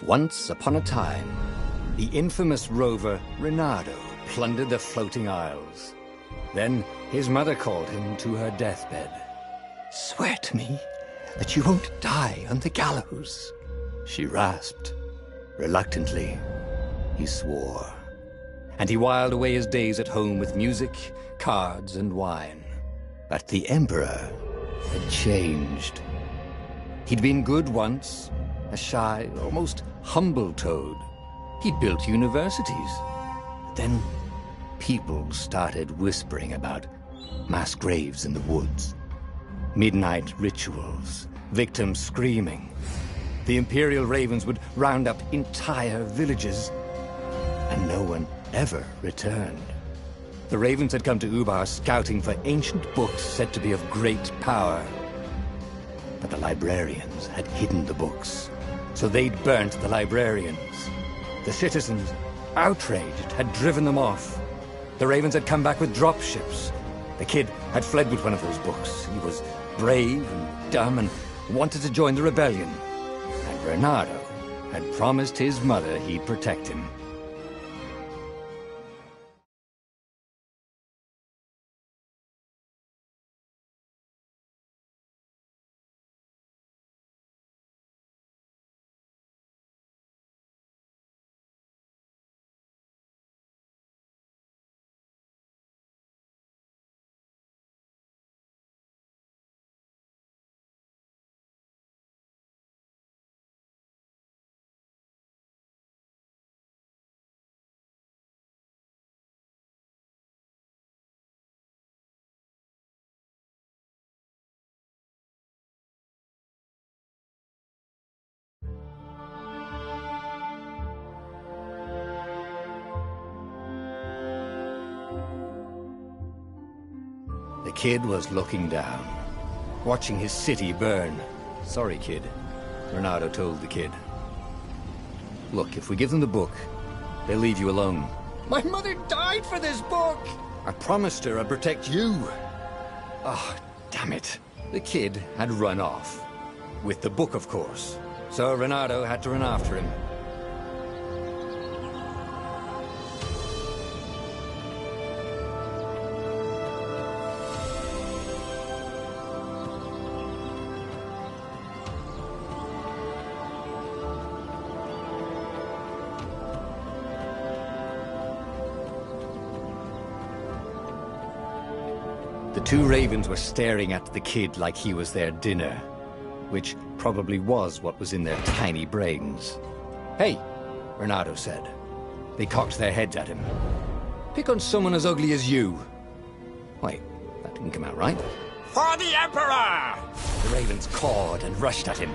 Once upon a time, the infamous rover Reynardo plundered the floating isles. Then his mother called him to her deathbed. "Swear to me that you won't die on the gallows," she rasped. Reluctantly, he swore. And he whiled away his days at home with music, cards, and wine. But the Emperor had changed. He'd been good once, a shy, almost humble toad. He'd built universities. Then people started whispering about mass graves in the woods, midnight rituals, victims screaming. The Imperial Ravens would round up entire villages, and no one ever returned. The Ravens had come to Ubar scouting for ancient books said to be of great power. But the librarians had hidden the books, so they'd burnt the librarians. The citizens, outraged, had driven them off. The Ravens had come back with dropships. The kid had fled with one of those books. He was brave and dumb and wanted to join the rebellion. And Reynardo had promised his mother he'd protect him. The kid was looking down, watching his city burn. "Sorry, kid," Reynardo told the kid. "Look, if we give them the book, they'll leave you alone." "My mother died for this book!" "I promised her I'd protect you." "Oh, damn it." The kid had run off. With the book, of course. So Reynardo had to run after him. The two ravens were staring at the kid like he was their dinner, which probably was what was in their tiny brains. "Hey," Reynardo said. They cocked their heads at him. "Pick on someone as ugly as you." Wait, that didn't come out right. "For the Emperor!" The ravens cawed and rushed at him.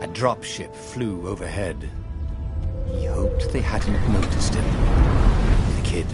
A dropship flew overhead. He hoped they hadn't noticed him. The kid.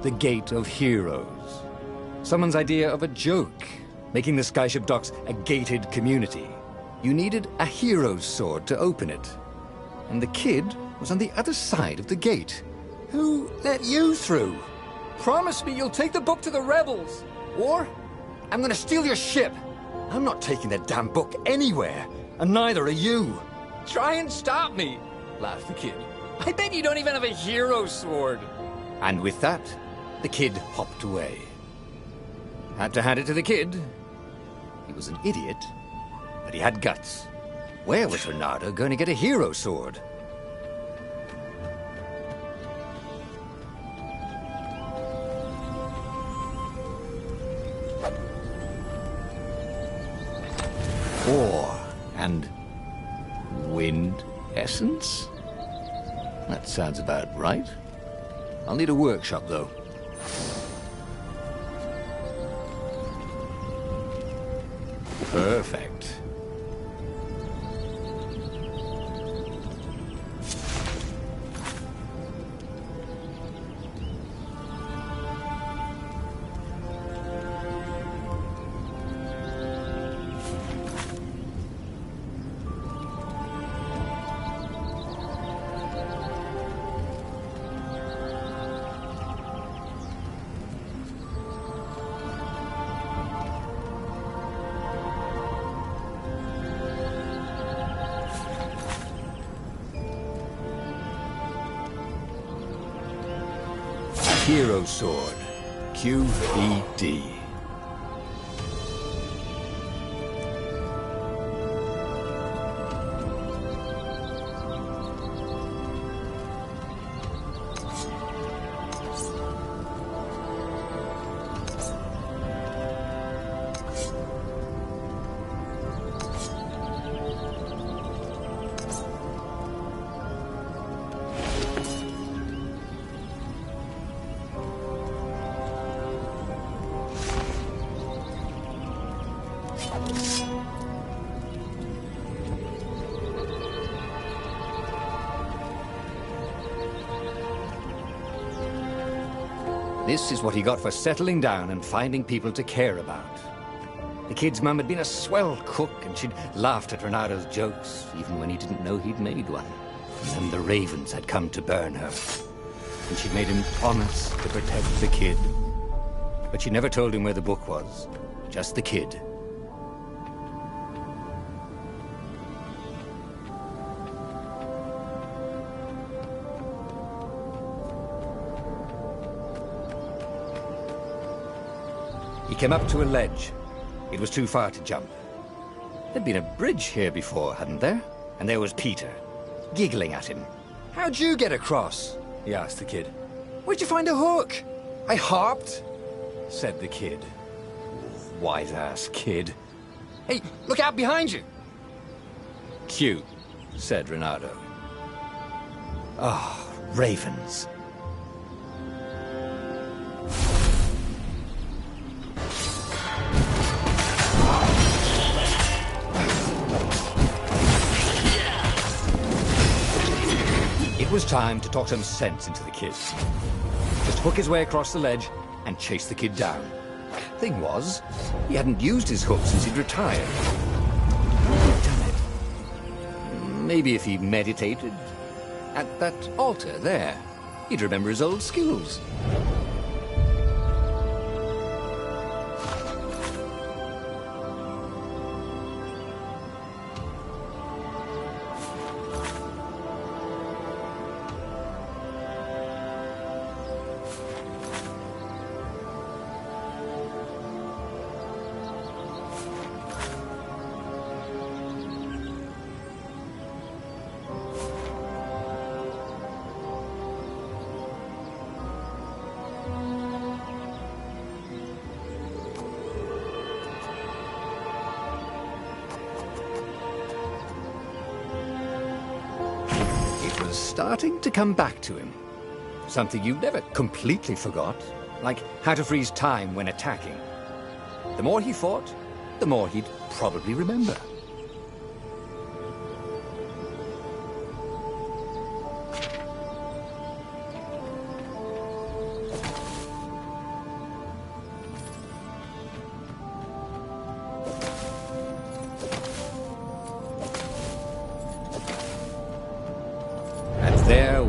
the Gate of Heroes. Someone's idea of a joke, making the skyship docks a gated community. You needed a hero's sword to open it. And the kid was on the other side of the gate. Who let you through? Promise me you'll take the book to the rebels, or I'm gonna steal your ship. I'm not taking that damn book anywhere, and neither are you. Try and stop me, laughed the kid. I bet you don't even have a hero's sword. And with that, the kid hopped away. Had to hand it to the kid. He was an idiot, but he had guts. Where was Reynardo going to get a hero sword? Ore and wind essence? That sounds about right. I'll need a workshop, though. Perfect. Hero Sword, QED. This is what he got for settling down and finding people to care about. The kid's mum had been a swell cook, and she'd laughed at Reynardo's jokes, even when he didn't know he'd made one. And then the ravens had come to burn her. And she'd made him promise to protect the kid. But she never told him where the book was. Just the kid. He came up to a ledge. It was too far to jump. There'd been a bridge here before, hadn't there? And there was Peter, giggling at him. "How'd you get across?" he asked the kid. "Where'd you find a hook?" "I hopped," said the kid. Wise-ass kid. "Hey, look out behind you!" "Cute," said Reynardo. Ah, ravens. It was time to talk some sense into the kid. Just hook his way across the ledge and chase the kid down. Thing was, he hadn't used his hook since he'd retired. How had he done it? Maybe if he meditated at that altar there, he'd remember his old skills. Starting to come back to him. Something you never completely forgot, like how to freeze time when attacking. The more he fought, the more he'd probably remember.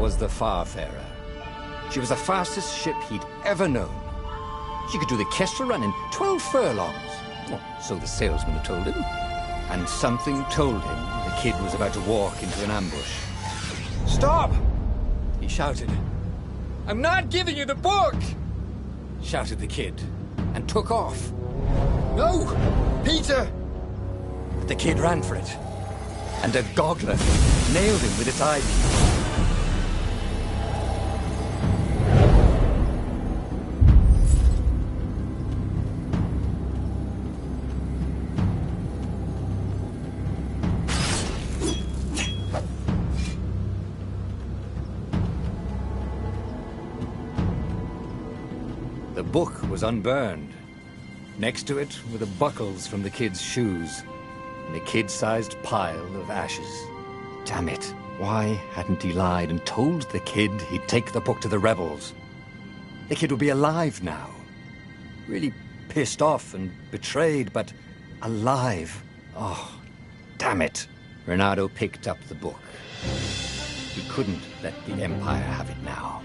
was the Farfarer. She was the fastest ship he'd ever known. She could do the Kestra run in 12 furlongs. Well, so the salesman had told him. And something told him the kid was about to walk into an ambush. "Stop!" he shouted. "I'm not giving you the book!" shouted the kid, and took off. "No! Peter!" But the kid ran for it, and a goggler nailed him with its eye beam. The book was unburned. Next to it were the buckles from the kid's shoes, and a kid-sized pile of ashes. Damn it, why hadn't he lied and told the kid he'd take the book to the rebels? The kid would be alive now. Really pissed off and betrayed, but alive. Oh, damn it. Renato picked up the book. He couldn't let the Empire have it now.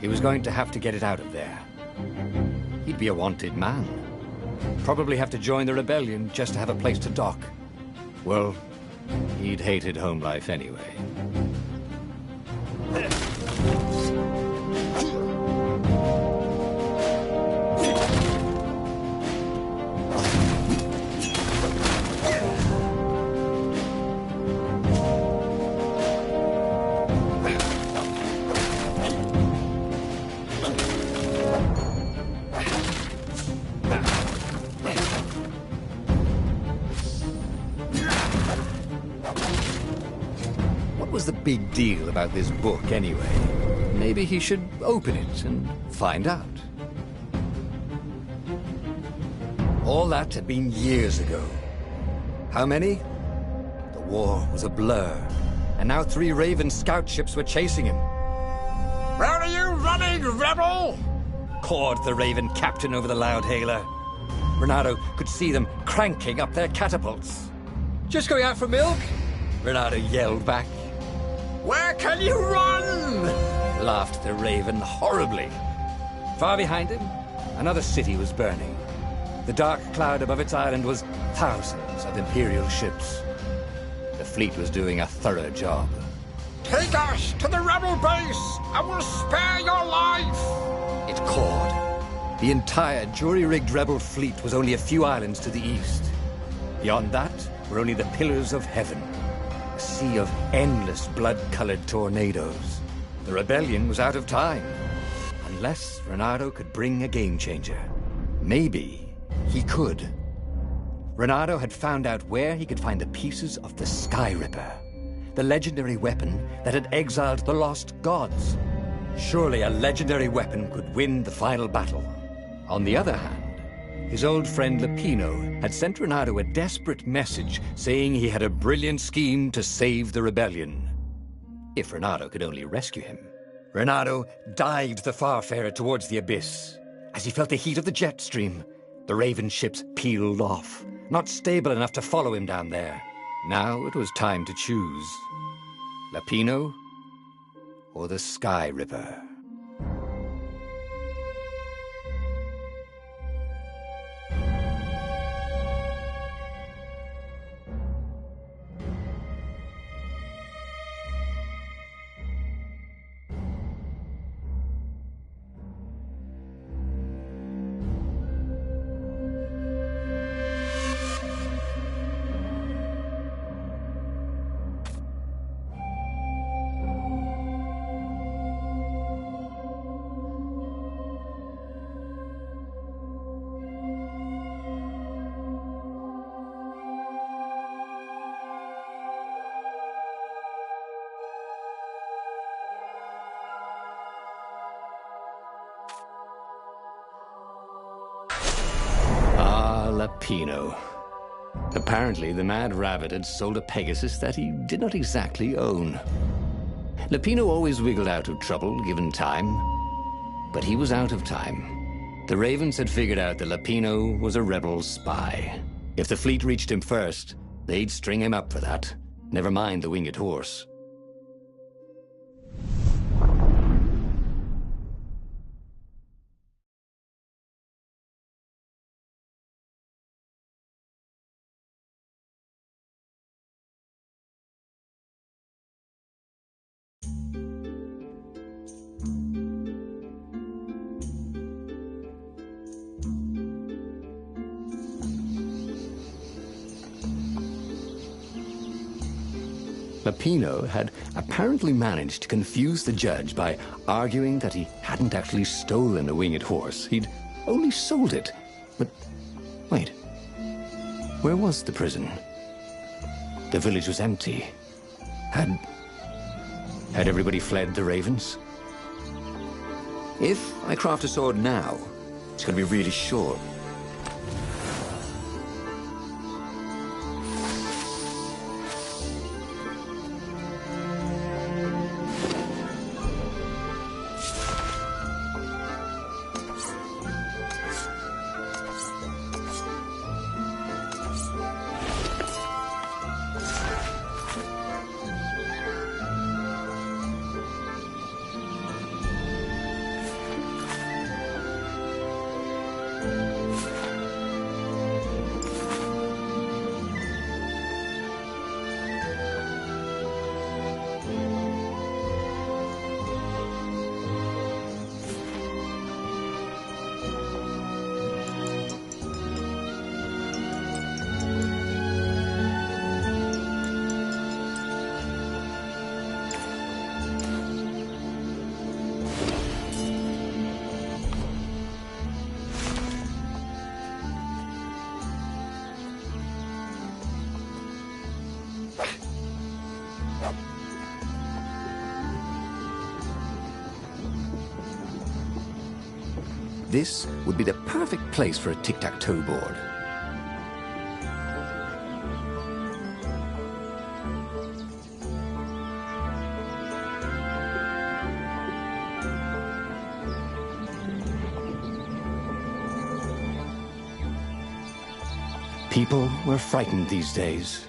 He was going to have to get it out of there. He'd be a wanted man. Probably have to join the rebellion just to have a place to dock. Well, he'd hated home life anyway. What was the big deal about this book anyway? Maybe he should open it and find out. All that had been years ago. How many? The war was a blur, and now 3 Raven scout ships were chasing him. "Where are you running, rebel?" cawed the Raven captain over the loudhailer. Renato could see them cranking up their catapults. "Just going out for milk?" Renato yelled back. "Where can you run?" laughed the Raven horribly. Far behind him, another city was burning. The dark cloud above its island was thousands of Imperial ships. The fleet was doing a thorough job. "Take us to the rebel base! I will spare your life!" it cawed. The entire jury-rigged rebel fleet was only a few islands to the east. Beyond that were only the pillars of heaven. A sea of endless blood-colored tornadoes. The rebellion was out of time. Unless Renato could bring a game-changer. Maybe he could. Renato had found out where he could find the pieces of the Sky Ripper, the legendary weapon that had exiled the lost gods. Surely a legendary weapon could win the final battle. On the other hand, his old friend Lapino had sent Renato a desperate message saying he had a brilliant scheme to save the rebellion. If Renato could only rescue him. Renato dived the Farfarer towards the abyss. As he felt the heat of the jet stream, the Raven ships peeled off, not stable enough to follow him down there. Now it was time to choose. Lapino or the Sky Ripper. Lapino. Apparently, the Mad Rabbit had sold a Pegasus that he did not exactly own. Lapino always wiggled out of trouble, given time. But he was out of time. The Ravens had figured out that Lapino was a rebel spy. If the fleet reached him first, they'd string him up for that. Never mind the winged horse. Lapino had apparently managed to confuse the judge by arguing that he hadn't actually stolen a winged horse. He'd only sold it. But wait, where was the prison? The village was empty. Had everybody fled the ravens? If I craft a sword now, it's going to be really short. This would be the perfect place for a tic-tac-toe board. People were frightened these days.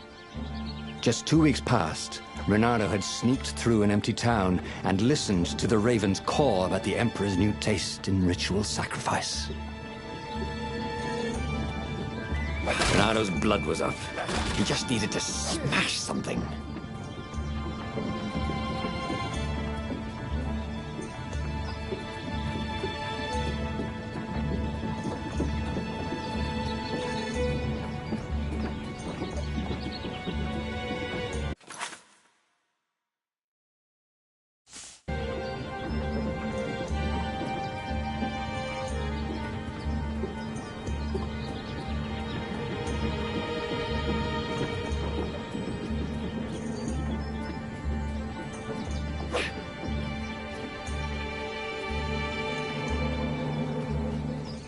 Just 2 weeks past, Reynardo had sneaked through an empty town and listened to the ravens caw about the Emperor's new taste in ritual sacrifice. Reynardo's blood was up. He just needed to smash something.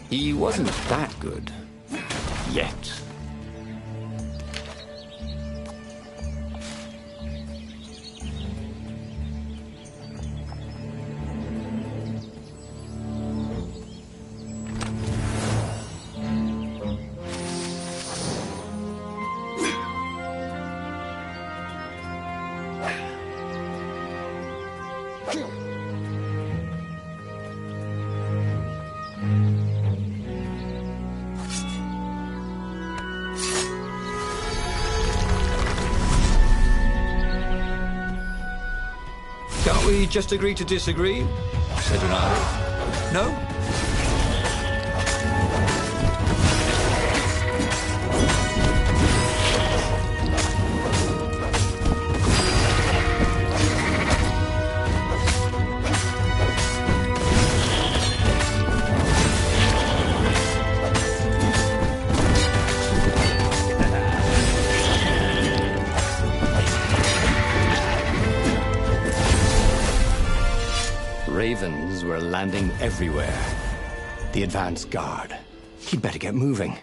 He wasn't that good. Yet. Can't we just agree to disagree? Said Reynardo. No? Ravens were landing everywhere. The advance guard. He'd better get moving.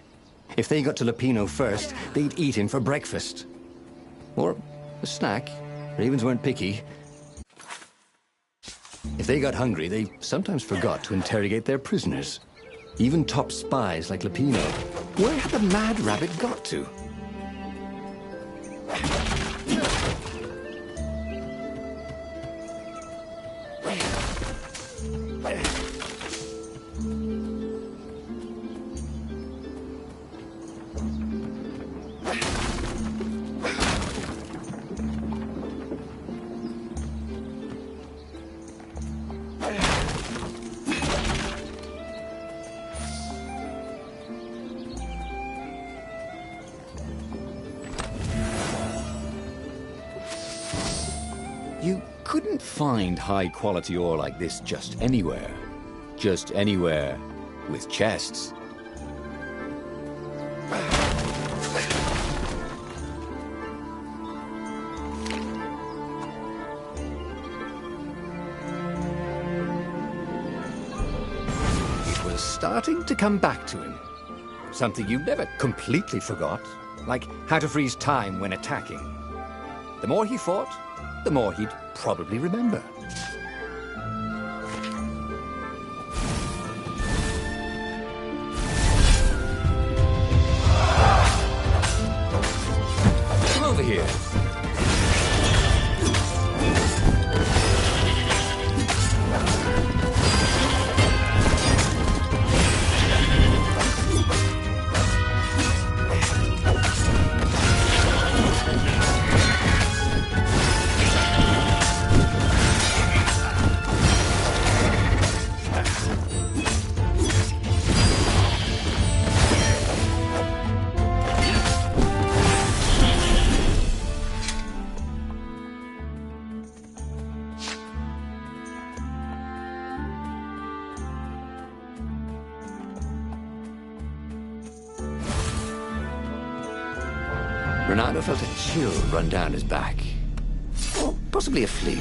If they got to Lapino first, they'd eat him for breakfast. Or a snack. Ravens weren't picky. If they got hungry, they sometimes forgot to interrogate their prisoners. Even top spies like Lapino. Where had the mad rabbit got to? couldn't find high-quality ore like this just anywhere. Just anywhere with chests. It was starting to come back to him. Something you never completely forgot, like how to freeze time when attacking. The more he fought, the more he'd probably remember. Come over here. Renato felt a chill run down his back. Or possibly a flea.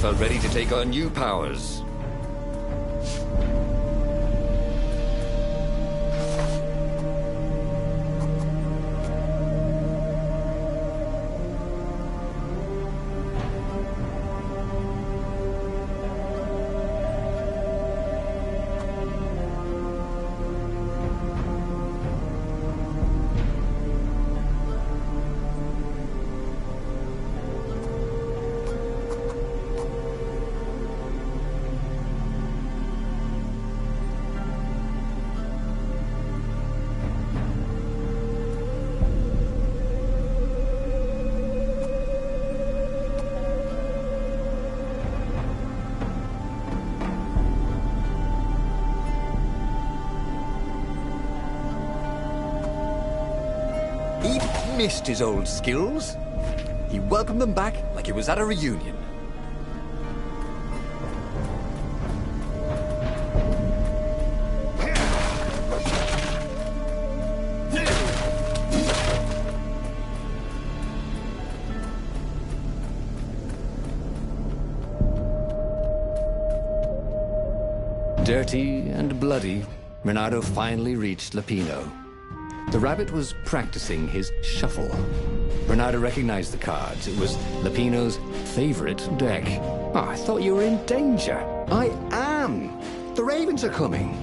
Felt ready to take on new powers. Missed his old skills. He welcomed them back like it was at a reunion. Dirty and bloody, Renato finally reached Lapino. The rabbit was practicing his shuffle. Renato recognized the cards. It was Lapino's favorite deck. Oh, I thought you were in danger. I am. The ravens are coming.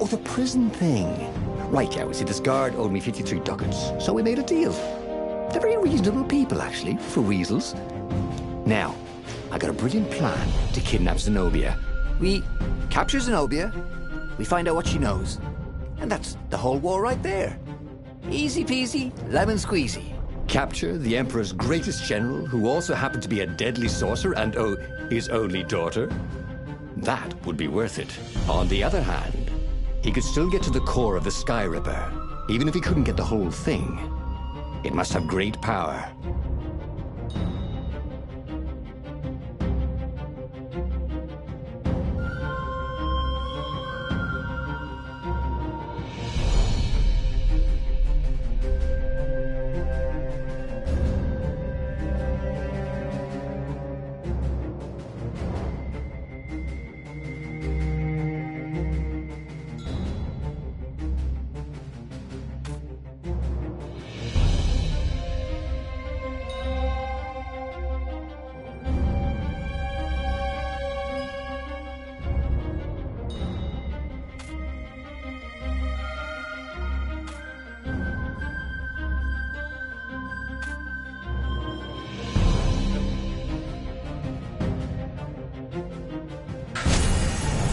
Oh, the prison thing. Right, yeah, we see this guard owed me 53 ducats, so we made a deal. They're very reasonable people, actually, for weasels. Now, I got a brilliant plan to kidnap Zenobia. We capture Zenobia, we find out what she knows, and that's the whole war right there. Easy peasy, lemon squeezy. Capture the Emperor's greatest general, who also happened to be a deadly sorcerer and, oh, his only daughter? That would be worth it. On the other hand, he could still get to the core of the Sky Ripper, even if he couldn't get the whole thing. It must have great power.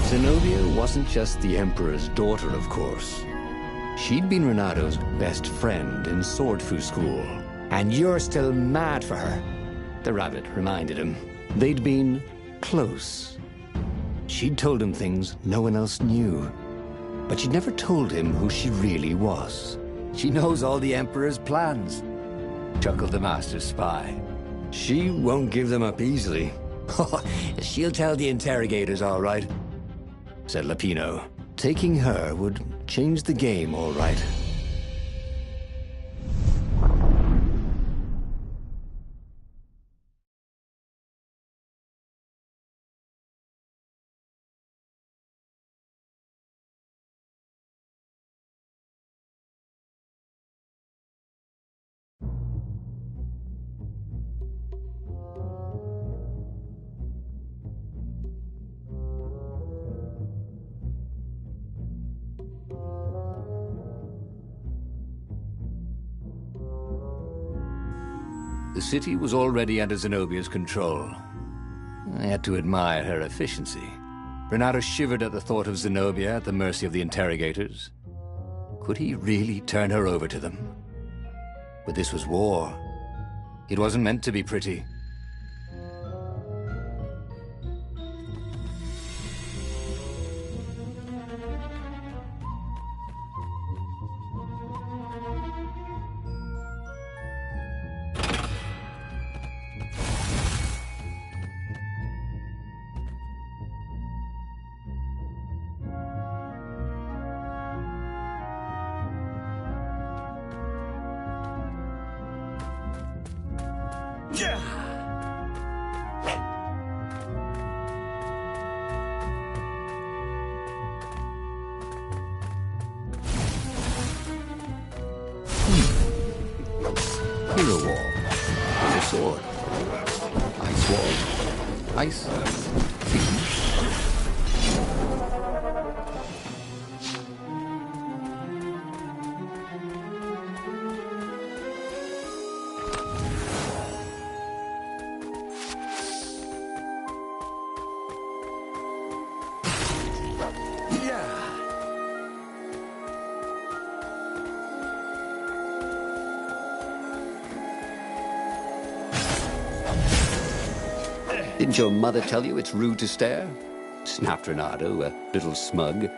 Zenobia wasn't just the Emperor's daughter, of course. She'd been Renado's best friend in Sword Fu school. And you're still mad for her, the rabbit reminded him. They'd been close. She'd told him things no one else knew. But she'd never told him who she really was. She knows all the Emperor's plans, chuckled the master spy. She won't give them up easily. She'll tell the interrogators, all right, said Lapino. Taking her would change the game, all right. The city was already under Zenobia's control. I had to admire her efficiency. Renato shivered at the thought of Zenobia at the mercy of the interrogators. Could he really turn her over to them? But this was war. It wasn't meant to be pretty. Hero wall. There's a sword. Ice wall. Ice. Fiend. Didn't your mother tell you it's rude to stare? Snapped Renato, a little smug.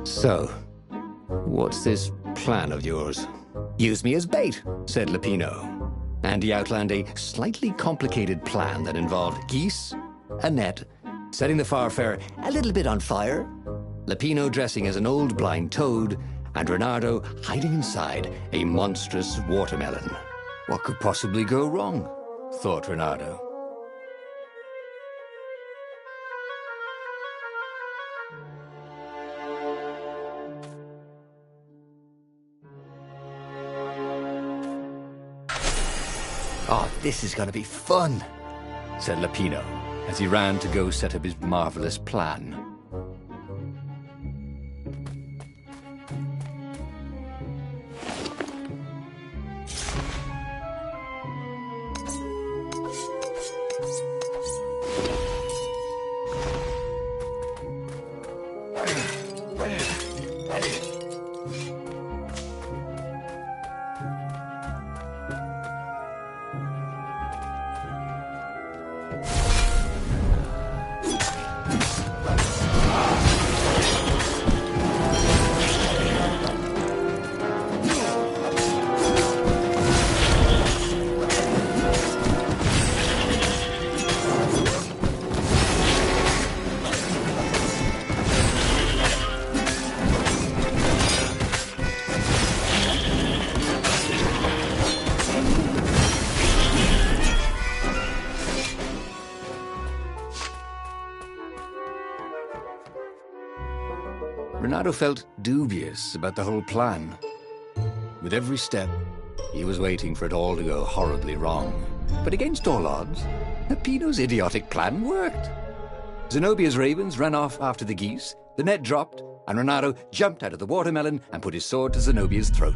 So, what's this plan of yours? Use me as bait, said Lapino. And he outlined a slightly complicated plan that involved geese, a net, setting the Farfarer a little bit on fire, Lapino dressing as an old blind toad, and Renato hiding inside a monstrous watermelon. What could possibly go wrong? Thought Renato. Oh, this is going to be fun, said Lapino, as he ran to go set up his marvelous plan. Renato felt dubious about the whole plan. With every step, he was waiting for it all to go horribly wrong. But against all odds, Peppino's idiotic plan worked. Zenobia's ravens ran off after the geese, the net dropped, and Renato jumped out of the watermelon and put his sword to Zenobia's throat.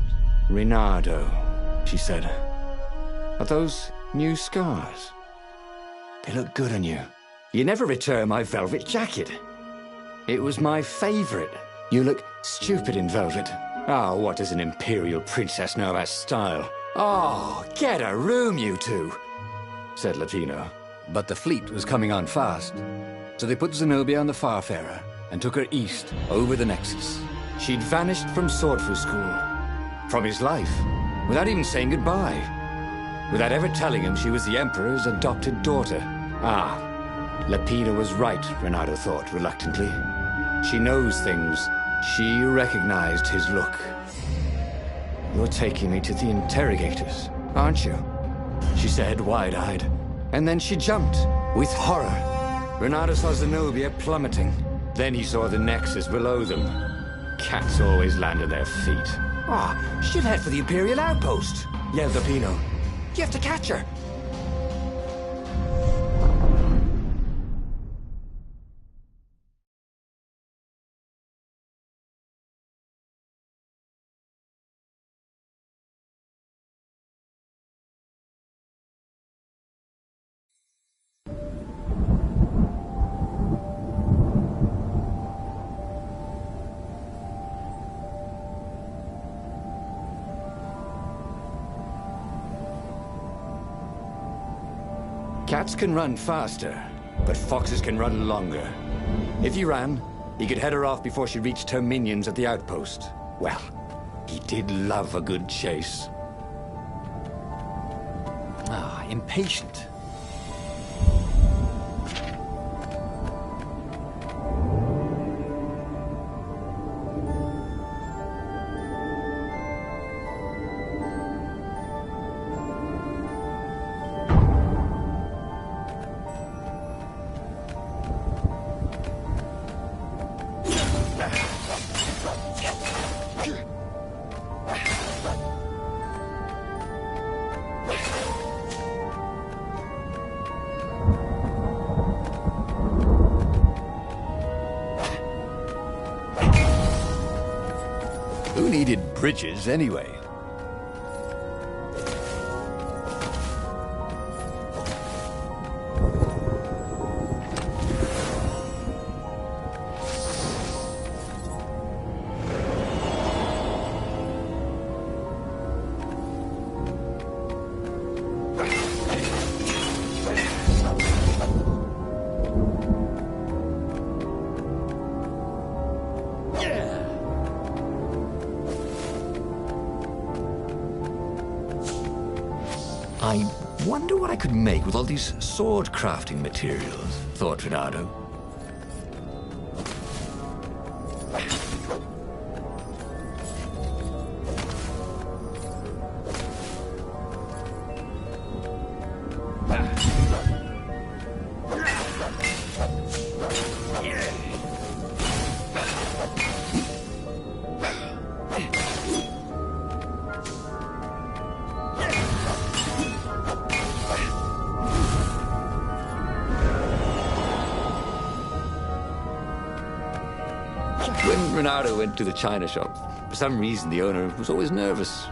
"Renato," she said, "are those new scars? They look good on you. You never returned my velvet jacket. It was my favorite. You look stupid in velvet. Oh, what does an imperial princess know about style? Oh, get a room, you two," said Latino. But the fleet was coming on fast, so they put Zenobia on the Farfarer and took her east over the Nexus. She'd vanished from Swordfu School, from his life, without even saying goodbye, without ever telling him she was the Emperor's adopted daughter. Ah, Lapina was right, Renato thought reluctantly. She knows things. She recognized his look. "You're taking me to the interrogators, aren't you?" she said, wide-eyed. And then she jumped, with horror. Renato saw Zenobia plummeting. Then he saw the Nexus below them. Cats always land on their feet. "Ah, she'll head for the Imperial outpost," yelled Lapino. "You have to catch her." Cats can run faster, but foxes can run longer. If he ran, he could head her off before she reached her minions at the outpost. Well, he did love a good chase. Ah, impatient. Who needed bridges anyway? I wonder what I could make with all these sword crafting materials, thought Renato. When Renato went to the china shop, for some reason the owner was always nervous.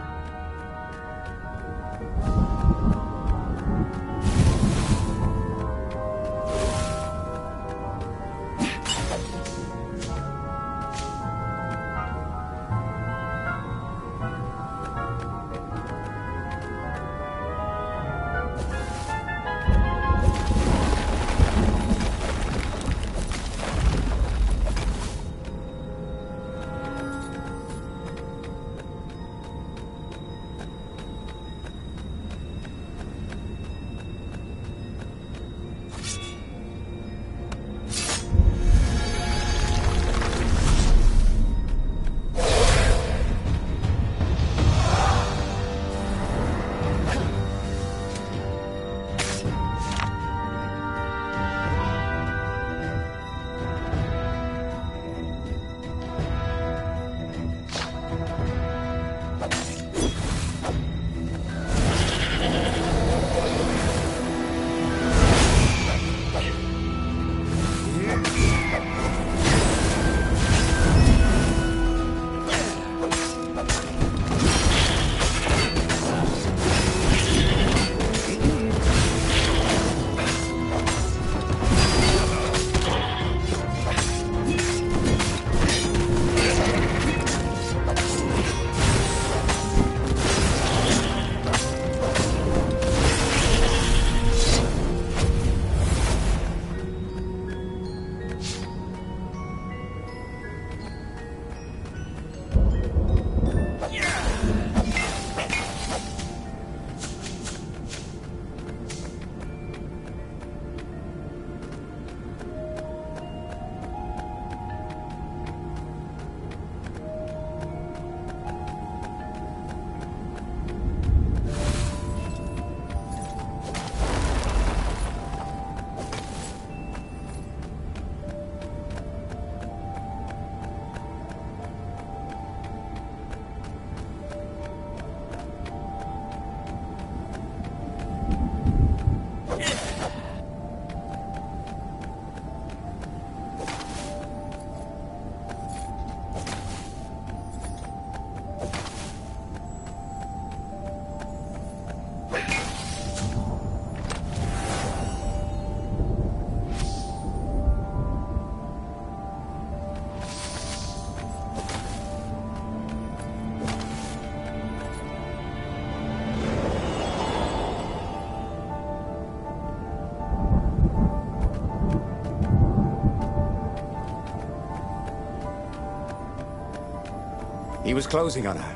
He was closing on her.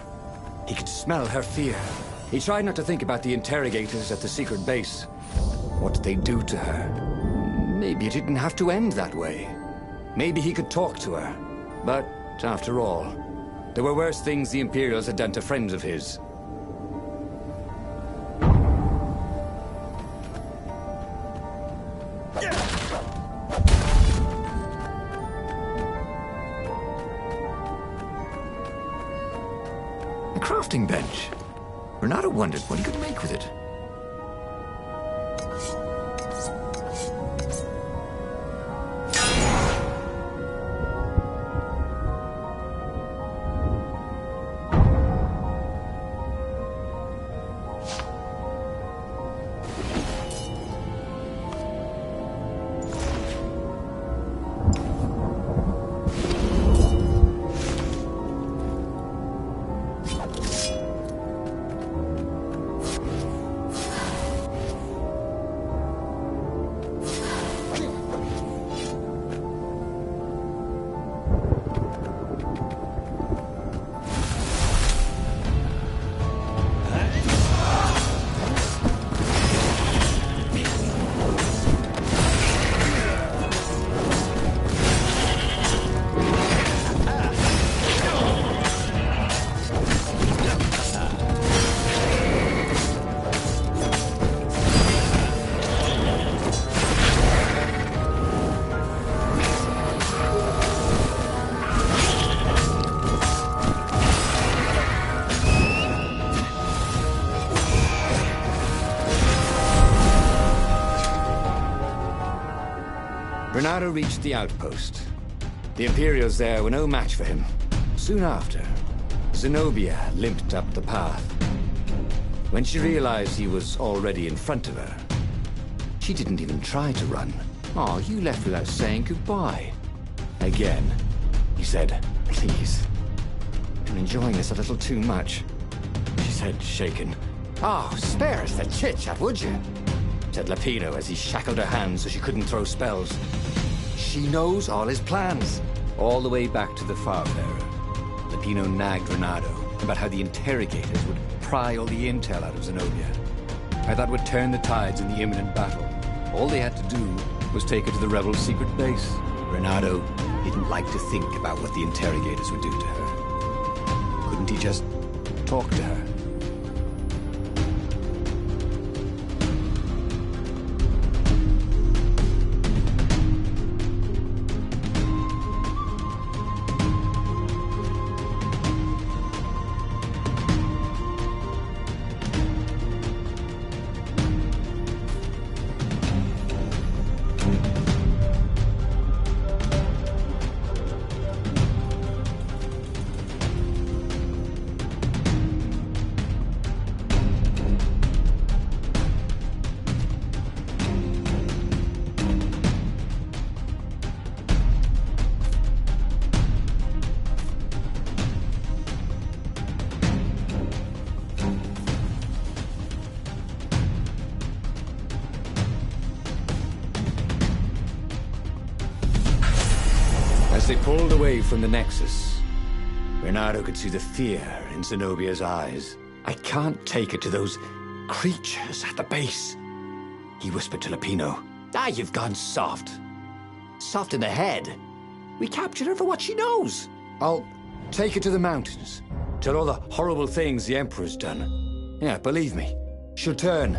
He could smell her fear. He tried not to think about the interrogators at the secret base. What did they do to her? Maybe it didn't have to end that way. Maybe he could talk to her. But, after all, there were worse things the Imperials had done to friends of his. A crafting bench. Renato wondered what he could make with it. Renato reached the outpost. The Imperials there were no match for him. Soon after, Zenobia limped up the path. When she realized he was already in front of her, she didn't even try to run. Oh, you left without saying goodbye. Again, he said, "Please, I'm enjoying this a little too much," she said, shaken. "Oh, spare us the chit-chat, would you?" said Lapino as he shackled her hands so she couldn't throw spells. She knows all his plans. All the way back to the Farbearer, Lapino nagged Renato about how the interrogators would pry all the intel out of Zenobia. How that would turn the tides in the imminent battle. All they had to do was take her to the rebels' secret base. Renato didn't like to think about what the interrogators would do to her. Couldn't he just talk to her? As they pulled away from the Nexus, Renato could see the fear in Zenobia's eyes. "I can't take her to those creatures at the base," he whispered to Lapino. "Ah, you've gone soft. Soft in the head. We captured her for what she knows. I'll take her to the mountains. Tell all the horrible things the Emperor's done. Yeah, believe me, she'll turn."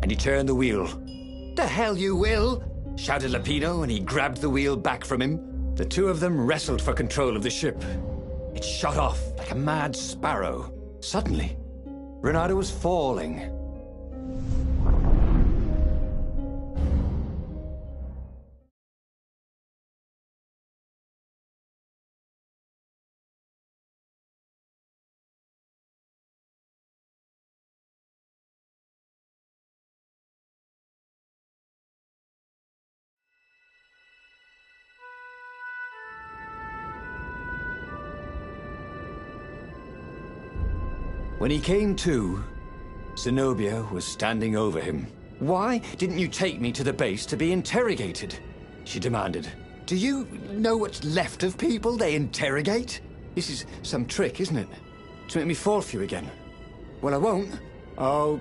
And he turned the wheel. "The hell you will!" shouted Lapino, and he grabbed the wheel back from him. The two of them wrestled for control of the ship. It shot off like a mad sparrow. Suddenly, Renato was falling. When he came to, Zenobia was standing over him. "Why didn't you take me to the base to be interrogated?" she demanded. "Do you know what's left of people they interrogate?" This is some trick, isn't it? To make me fall for you again. Well, I won't. Oh,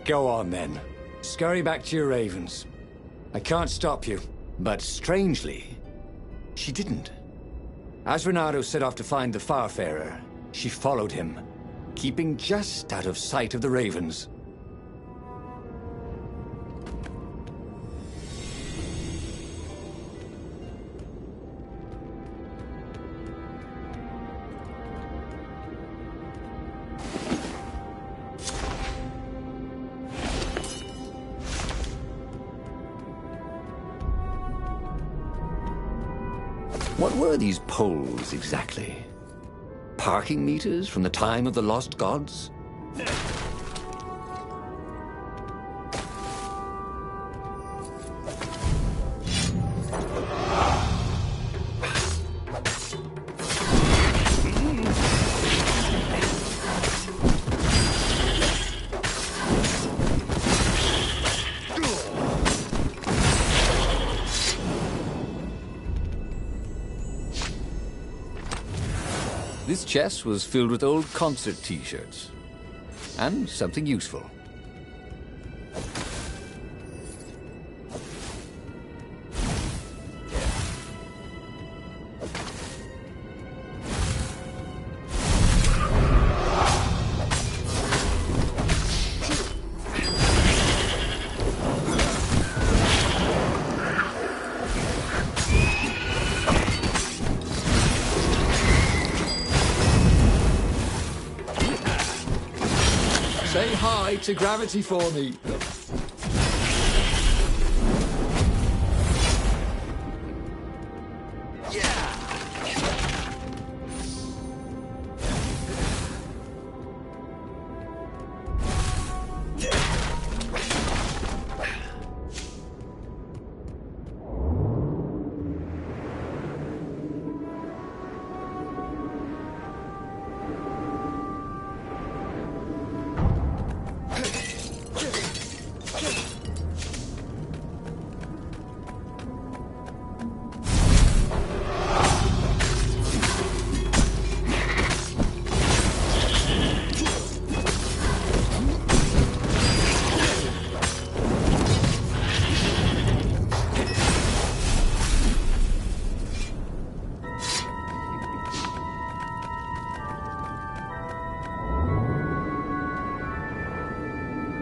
go on then. Scurry back to your ravens. I can't stop you. But strangely, she didn't. As Renato set off to find the Farfarer, she followed him, keeping just out of sight of the ravens. What were these poles, exactly? Parking meters from the time of the lost gods? This chest was filled with old concert t-shirts. And something useful. Say hi to gravity for me.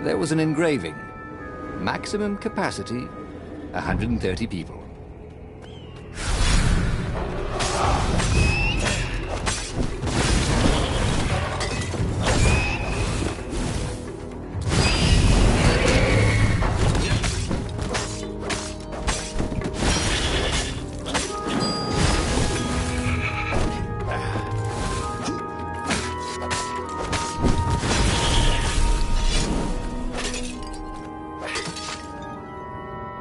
There was an engraving. Maximum capacity, 130 people.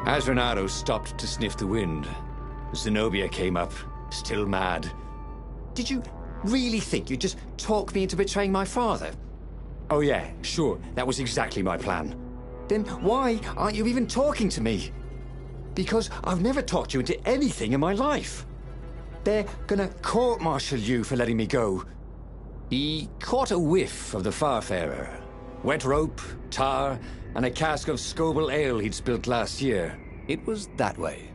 As Renato stopped to sniff the wind, Zenobia came up, still mad. Did you really think you'd just talk me into betraying my father? Oh yeah, sure, that was exactly my plan. Then why aren't you even talking to me? Because I've never talked you into anything in my life. They're gonna court-martial you for letting me go. He caught a whiff of the Farfarer. Wet rope, tar, and a cask of Scobel ale he'd spilt last year. It was that way.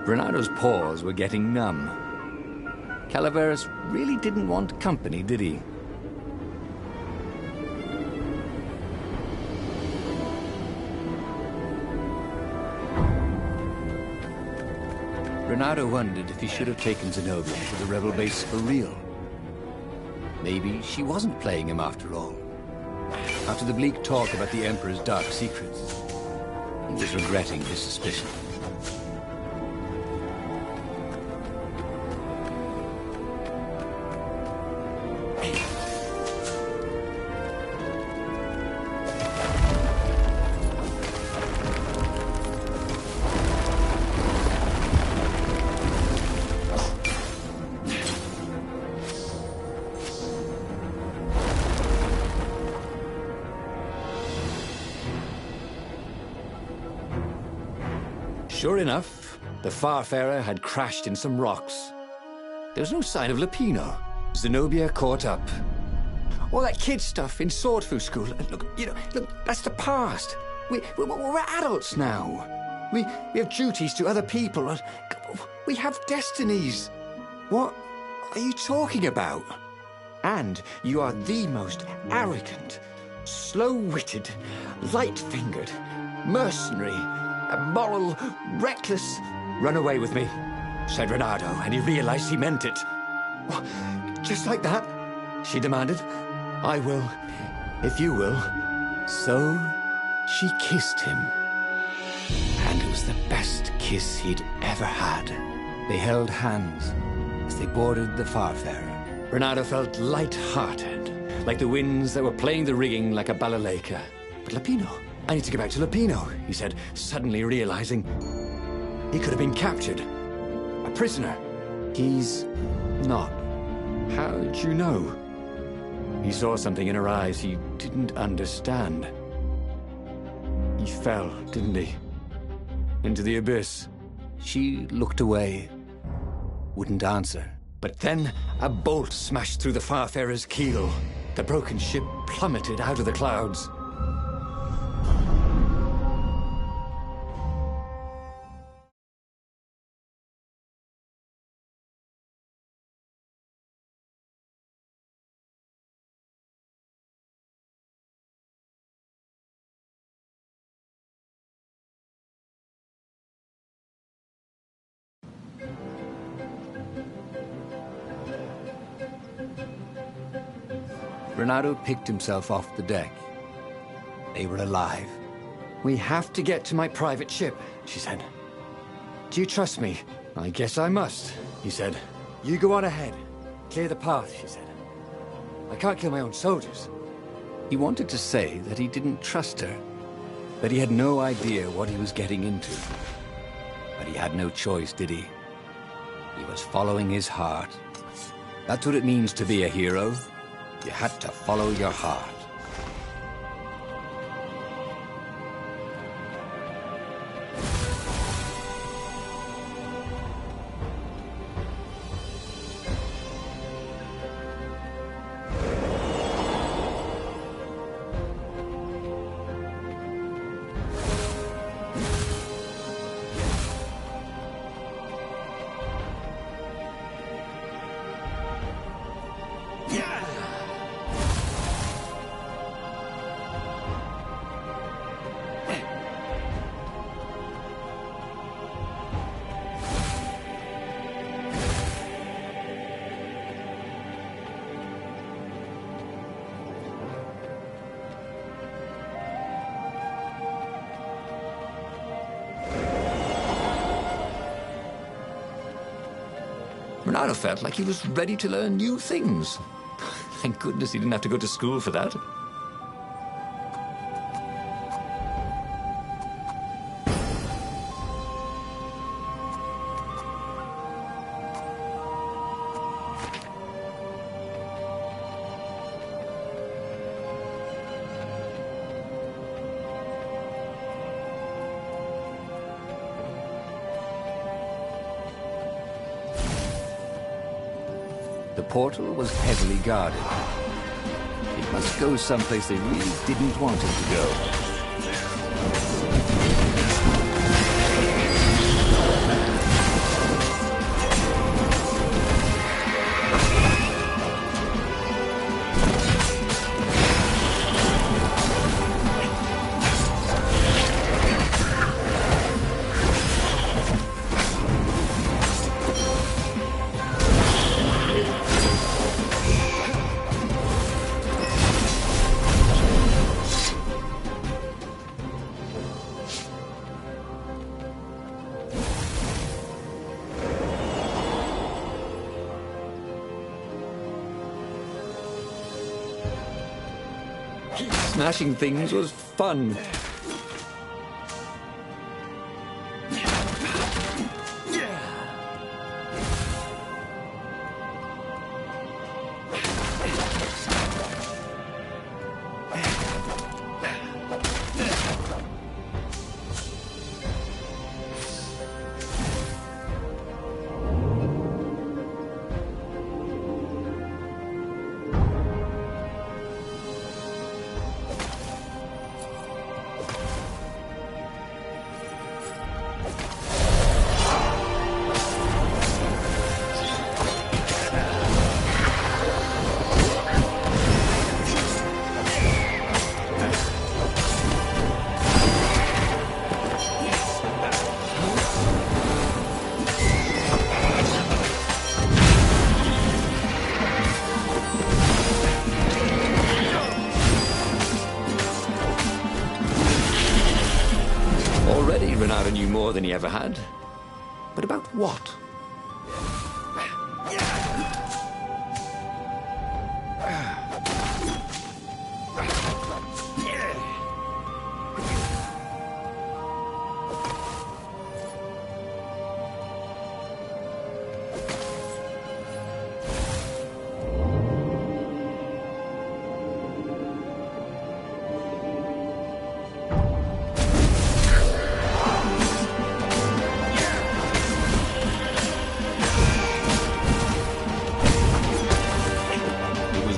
Renato's paws were getting numb. Calaveras really didn't want company, did he? Renato wondered if he should have taken Zenobia to the rebel base for real. Maybe she wasn't playing him after all. After the bleak talk about the Emperor's dark secrets. He was regretting his suspicion. Sure enough, the Farfarer had crashed in some rocks. There was no sign of Lupino. Zenobia caught up. All that kid stuff in Swordfu School. Look, that's the past. We're adults now. We have duties to other people. We have destinies. What are you talking about? And you are the most arrogant, slow-witted, light-fingered, mercenary, immoral, reckless. Run away with me, said Renato, and he realized he meant it. What? Just like that? She demanded. I will, if you will. So she kissed him. And it was the best kiss he'd ever had. They held hands as they boarded the Farfarer. Renato felt light-hearted, like the winds that were playing the rigging like a balalaika. But Lupino, I need to get back to Lupino, he said, suddenly realizing he could have been captured. A prisoner. He's not. How'd you know? He saw something in her eyes he didn't understand. He fell, didn't he? Into the abyss. She looked away, wouldn't answer. But then a bolt smashed through the Farfarer's keel. The broken ship plummeted out of the clouds. Renato picked himself off the deck. They were alive. We have to get to my private ship, she said. Do you trust me? I guess I must, he said. You go on ahead. Clear the path, she said. I can't kill my own soldiers. He wanted to say that he didn't trust her, that he had no idea what he was getting into. But he had no choice, did he? He was following his heart. That's what it means to be a hero. You had to follow your heart. Renato felt like he was ready to learn new things. Thank goodness he didn't have to go to school for that. The portal was heavily guarded. It must go someplace they really didn't want it to go. Smashing things was fun. Already, Renata knew more than he ever had. But about what?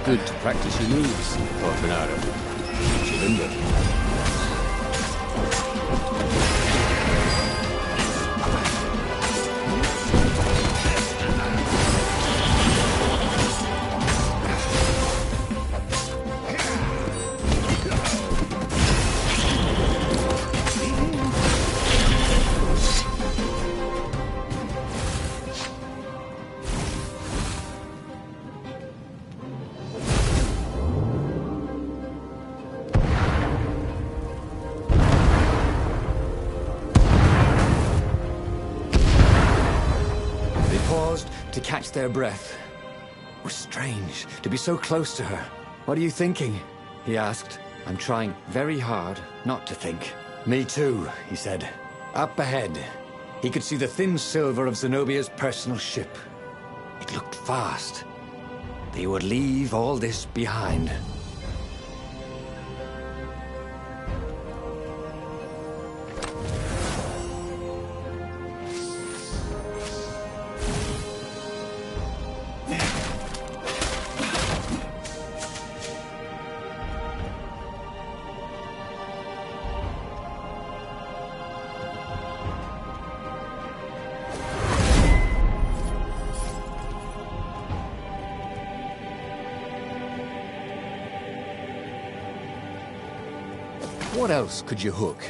Good to practice your moves, thought Renato. She lingered. To catch their breath. It was strange to be so close to her. What are you thinking? He asked. I'm trying very hard not to think. Me too, he said. Up ahead, he could see the thin silver of Zenobia's personal ship. It looked fast. They would leave all this behind. What else could you hook?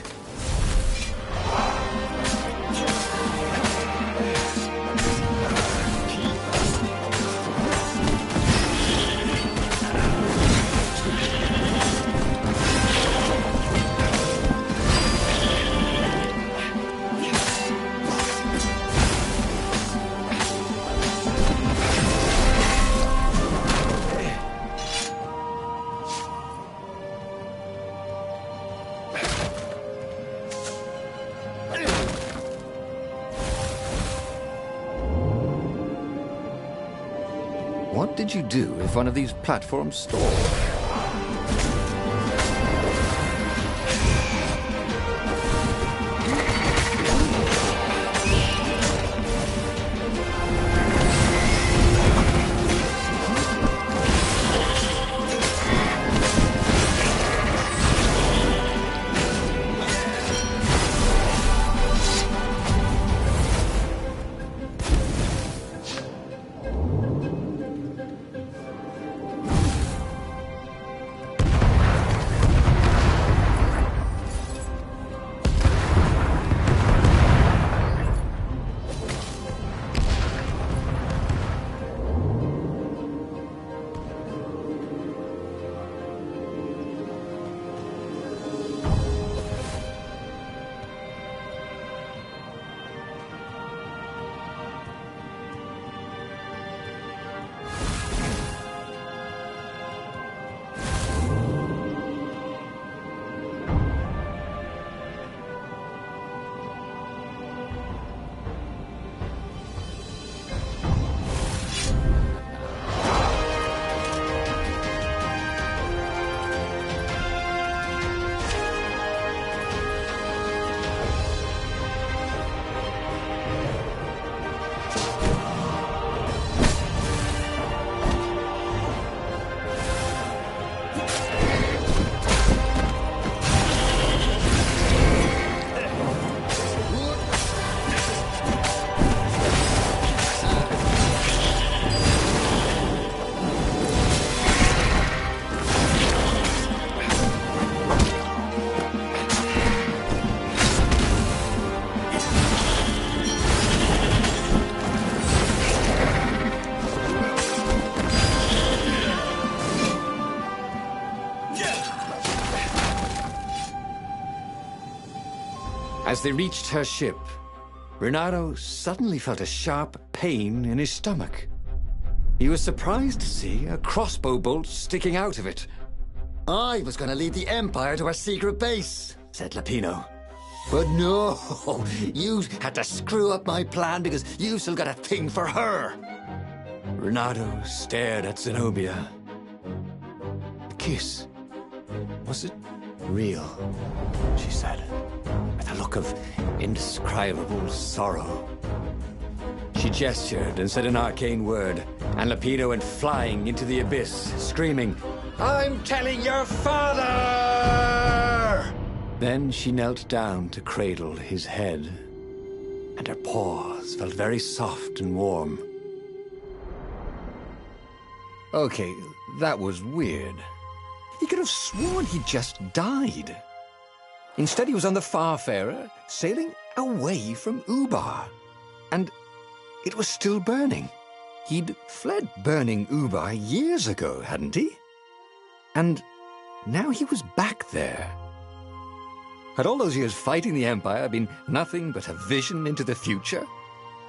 What did you do if one of these platforms stalled? As they reached her ship, Renato suddenly felt a sharp pain in his stomach. He was surprised to see a crossbow bolt sticking out of it. I was going to lead the Empire to a secret base, said Lapino. But no, you had to screw up my plan because you've still got a thing for her. Renato stared at Zenobia. The kiss, was it real? She said, with a look of indescribable sorrow. She gestured and said an arcane word, and Lapino went flying into the abyss, screaming, I'm telling your father! Then she knelt down to cradle his head, and her paws felt very soft and warm. Okay, that was weird. He could have sworn he just died. Instead, he was on the Farfarer, sailing away from Ubar. And it was still burning. He'd fled burning Ubar years ago, hadn't he? And now he was back there. Had all those years fighting the Empire been nothing but a vision into the future?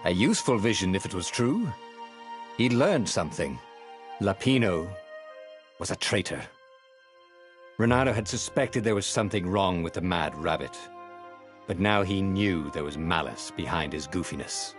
A useful vision if it was true. He'd learned something. Lapino was a traitor. Renato had suspected there was something wrong with the Mad Rabbit. But now he knew there was malice behind his goofiness.